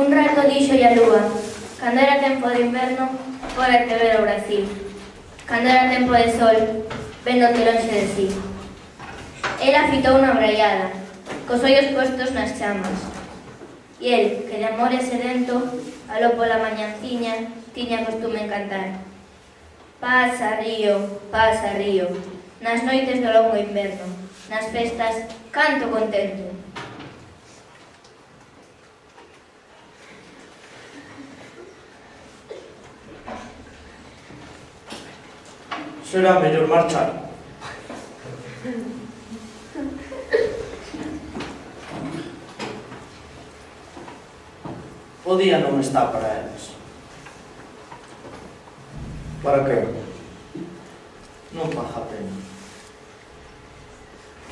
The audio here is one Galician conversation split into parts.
Un rato dixo a lúa, cando era tempo de inverno, fora te ver o Brasil. Cando era tempo de sol, véndote lonxe de sí. Ela fitou na braiada, cos ollos postos nas chamas. E el, que de amores sedento, aló pola mañanciña, tiña costume en cantar. Pasa, río, nas noites do longo inverno, nas festas, canto contento. Será mellor marchar. O día non está para elas. Para que? Non paga a pena.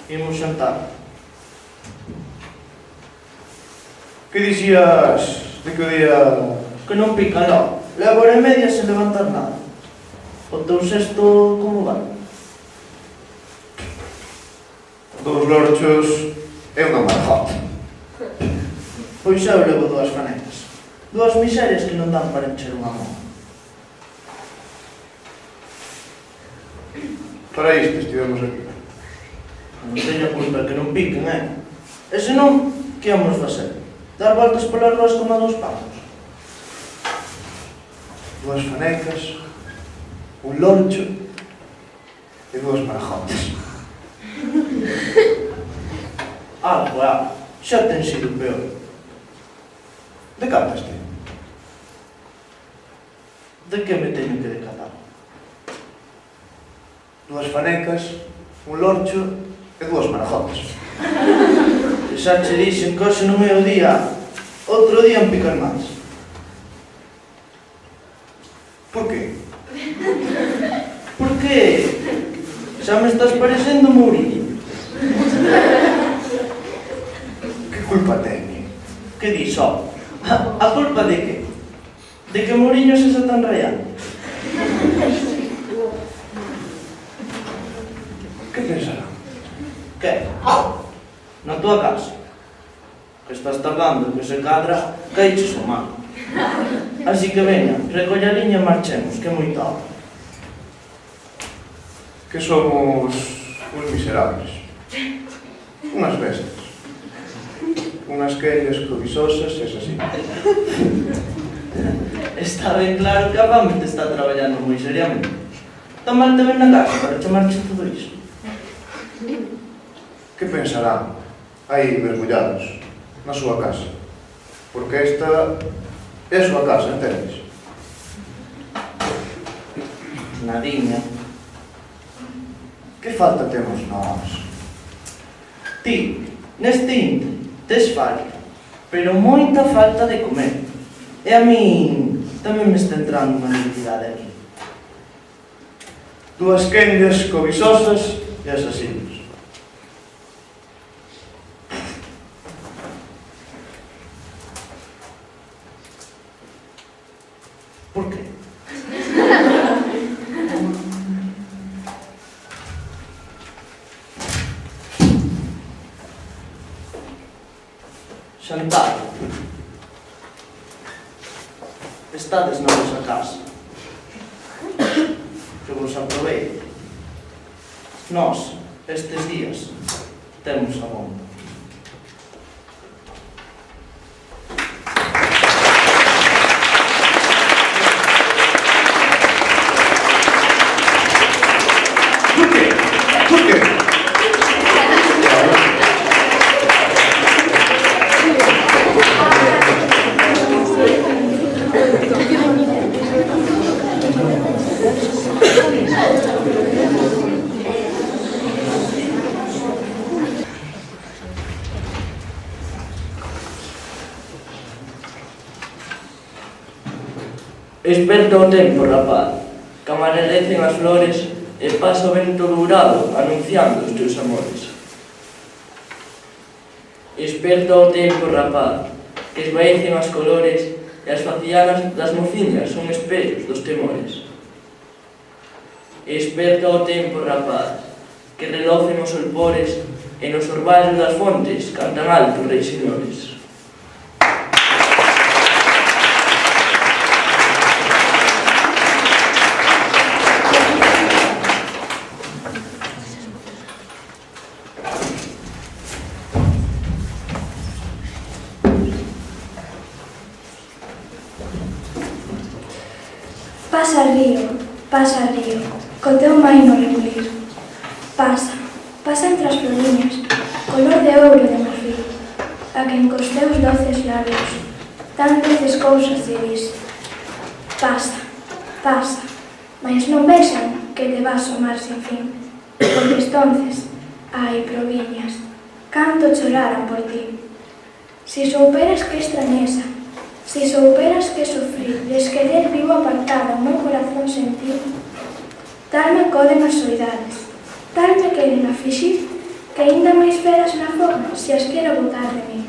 Imos xantar. Que dixías de que o día... Que non pica logo. Leva hora e media sen levantar nada. O teu sexto como vai? 2 lorchos e unha marjota. Pois eu levo 2 fanecas. 2 miserias que non dan para encher unha mão. Para isto estivemos aquí. Non teño culpa que non piquen, E senón, que vamos facer? Dar voltas polas ruas como a 2 pasos? 2 fanecas, un lorcho e 2 marjotas. Algo, xa ten sido peor. De cantas ten? De que me teño que decatar? 2 fanecas, un lorcho e 2 marjotas. E xa che dixen que hoxe non é o día, outro día en picar máis. Por que? Por que? Xa me estás parecendo Mourinho. Que culpa ten? Que dis, ó? A culpa de que? De que Mourinho se está tan rayando? Que pensará? Que? Na tua casa. Que estás tardando, que se cadra, caíches o mar. Así que veña, recolle a liña e marchemos, que é moita hora. Que somos uns miserables. Unhas bestas. Unhas queiras covisosas e así. Está ben claro que a fame te está traballando moi seriamente. Tan mal te ven na casa para chamarche todo iso. Que pensarán aí mergullados na súa casa? Porque esta é a súa casa, entendes? Nadiña. Que falta temos nós? Ti, neste inte, tes falta, pero moita falta de comer. E a min tamén me está entrando unha necesidade aquí. 2 quendas covisosas e asasinos. Por que? Xantar. Estades na vosa casa. Que vos aproveite. Nós, estes días, temos a bomba. Por quê? Por quê? Esperta o tempo, rapaz, que amarelecen as flores e pasa o vento dourado anunciando os teus amores. Esperta o tempo, rapaz, que esvaecen as colores e as facianas das mociñas son espellos dos temores. Esperta o tempo, rapaz, que relocen os olpores e nos orvallos das fontes cantan alto, reis señores. pasa río, co teu maino rebulir. Pasa entre as floriñas, color de ouro de marfil, a quen cos teus doces labios tan doces cousas lle dis. Pasa, mas non vexan que te vas ao mar sin fin, porque estonces, ai, proviñas, canto choraran por ti. Si souperas que extrañeza, si souperas que sufrir, desquerer vivo apartado o meu corazón sentir, tal me coden as soidades, tal me queren afixir, que aínda máis feras na forma se as quero botar de mí.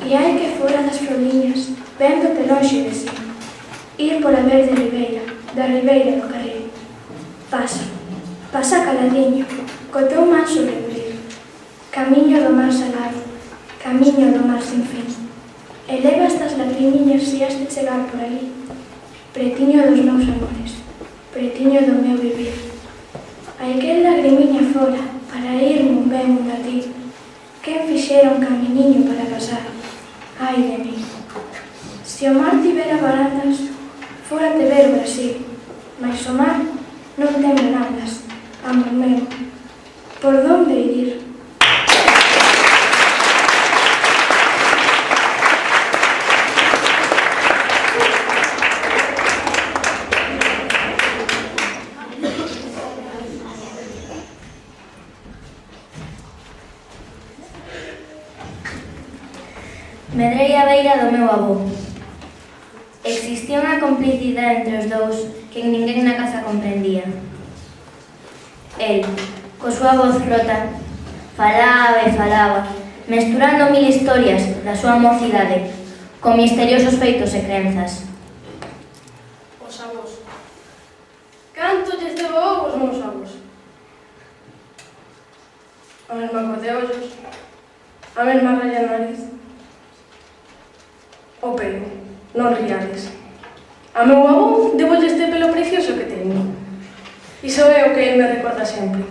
E hai que fora das floriñas, véndote lonxe de si, ir pola verde ribeira, da ribeira do carril. Pasa caladiño, co teu manso rebulir, camiño do mar salado, camiño do mar sin fin. Eleva estas lagrimiñas si has de chegar por ali, pretiño dos meus amores, pretiño do meu vivir. Hai que lagrimiña fora, para ir un ben a ti, quen fixera un camiñiño para pasar, ai de mí. Se o mar tivera barandas, fora te ver o Brasil, mas o mar non ten barandas, amor meu, por donde ir? Medrei a beira do meu avó. Existía unha complicidade entre os dous que ninguén na casa comprendía. El, co súa voz rota, falaba e falaba, mesturando mil historias da súa mocidade con misteriosos feitos e crenzas. Os avós. Canto lles debo os meus avós? A mesma cor de ollos, a mesma raya na nariz, o pelo, non riades. A meu avó debo este pelo precioso que teño. Iso é o que ele me recorda sempre.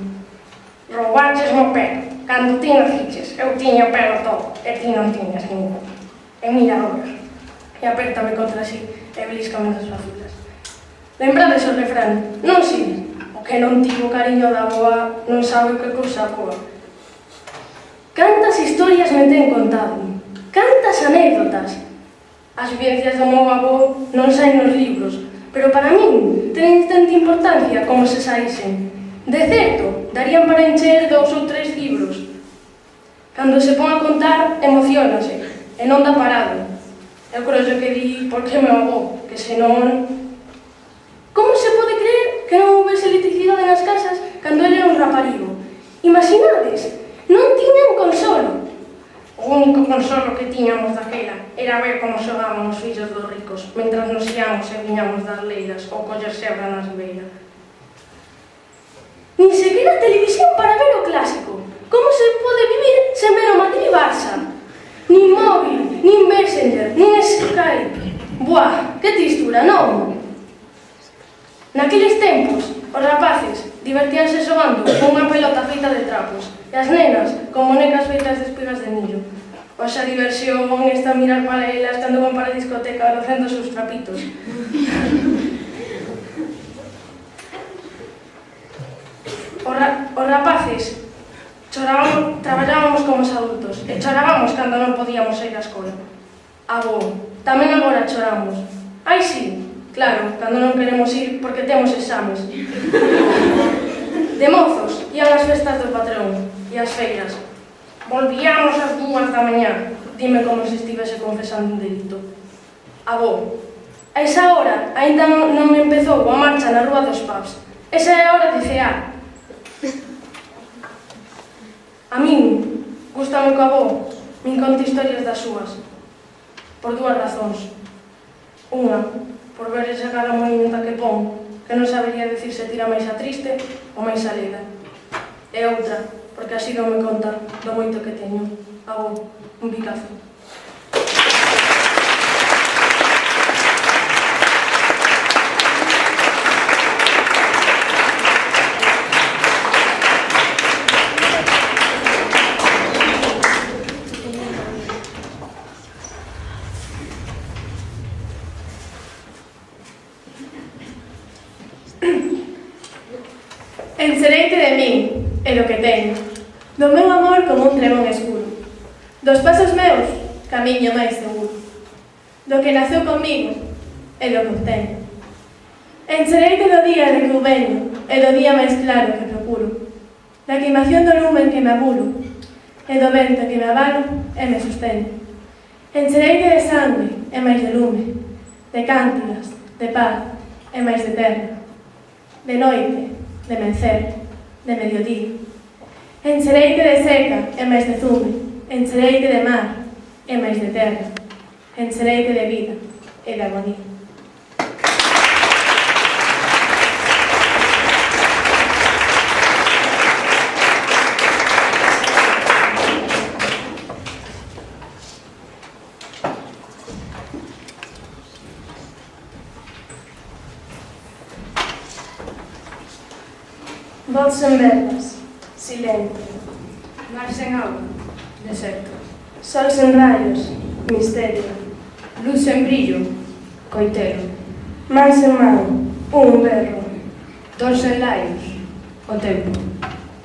Roubaches mo pelo. Cando ti naciches, eu tiña o pelo todo, e ti non tiñas ningún. E mira agora. E apértame contra si, e beliscame das fazulas. Lembrades o refrán, non si, o que non tivo cariño da avoa non sabe o que cousa boa. Cantas historias me ten contado, cantas anécdotas. As vivencias do meu avó non saen nos libros, pero para min teñen tanta importancia como se saísen. De certo, darían para encher 2 ou 3 libros. Cando se pon a contar, emocionase, e non dá parado. Eu creo que di, porque é meu avó, que senón... Como se pode creer que non houvese electricidade nas casas cando ele era un raparigo? Imaginades, non tiñan consolo. O único consolo que tiñamos daquela era ver como xogaban os fillos dos ricos mentras nos íamos e viñamos das leiras ou coller sebra na ribeira. Nin sequera televisión para ver o clásico. Como se pode vivir sen ver o Madrid-Barça? Nin móvil, nin Messenger, nin Skype. Buah, que tristura, non? Naqueles tempos, os rapaces divertíanse xogando con unha pelota feita de trapos e as nenas con bonecas feitas de espigas de millo. Oxa diversión está a mirar para elas cando van para a discoteca rocendo os seus trapitos. Os rapaces traballábamos como os adultos e chorábamos cando non podíamos ir á escola. Avó, tamén agora choramos. Ai, sí, claro, cando non queremos ir porque temos exames. De mozos, ían as festas do patrón e as feiras. Volvíamos ás 2 da mañá, dime como se estivese confesando un delito. Avó, a esa hora aínda non empezou a marcha na rúa dos pubs. Esa é a hora de cear. A min, gústame que o avó min conte historias das súas. Por 2 razóns. Unha, por ver esa cara moimenta que pon, que non sabería dicir se tira máis a triste ou máis a leda. E outra, porque así non me conta do moito que teño. Avó, un bicazo. amor como un trebón escuro. Dos pasos meus, camiño máis seguro. Do que naceu comigo e do que obteño. Enchereite do día de que eu veño e do día máis claro que procuro. Da queimación do lumen que me abulo e do vento que me avalo e me sosteño. Enchereite de sangue e máis de lume, de cántigas, de paz e máis de terra, de noite, de mencer, de mediodía. Enchereite de seca e máis de zume, enchereite de mar e máis de terra, enchereite de vida e de agonía. Voz sen verbas, silencio. Mar sen auga, deserto. Sol sen rayos, misterio. Luz sen brillo, coitelo. Man sen man, un berro. Dor sen laios, o tempo.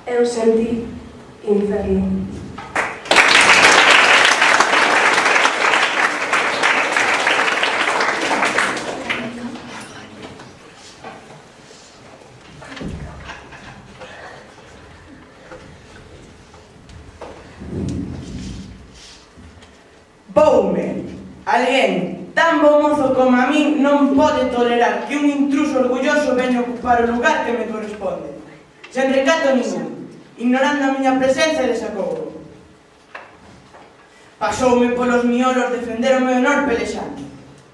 Eu sentí inferno. Voume. Alguén tan bo mozo como a min non pode tolerar que un intruso orgulloso veña ocupar o lugar que me corresponde, sen recato ningún, ignorando a miña presencia e desacougo. Pasoume polos miolos defender o meu honor pelexando,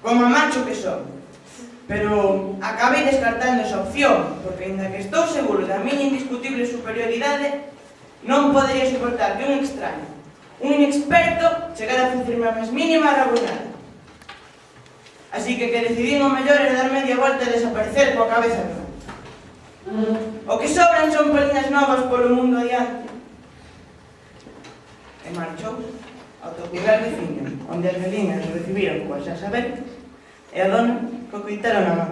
como a macho que son. Pero acabei descartando esa opción, porque, ainda que estou seguro da miña indiscutible superioridade, non podería suportar que un extraño, un inexperto, chegara a facirme a máis mínima rabuñada. Así que decidín o mellor era dar media volta e desaparecer coa cabeza en alto. O que sobran son poliñas novas polo mundo adiante. E marchou ao tocugal veciño, onde as veciñas o recibiron coa xa saber, e a dona co coitelo na man.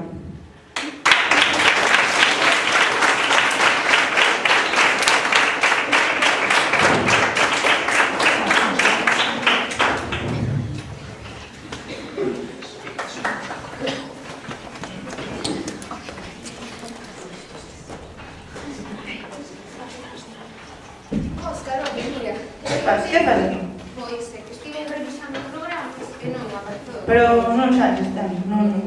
Óscar, oye, mira. Que faz? Pois é que estive revisando o programa e non apareceu. Pero non sabes, este ano,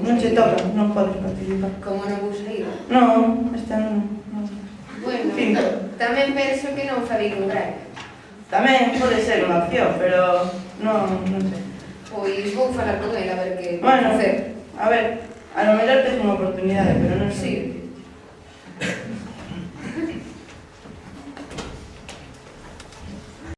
non che toca, non podes participar. Como non vou sair? Non, este ano non. Bueno, Sí. tamén penso que non falei con Braga. Tamén pode ser unha opción, pero non sei. Pois vou falar con ela a ver que Bueno, facer. a ver, a lo mellor tes unha oportunidade, pero non Sí. sei.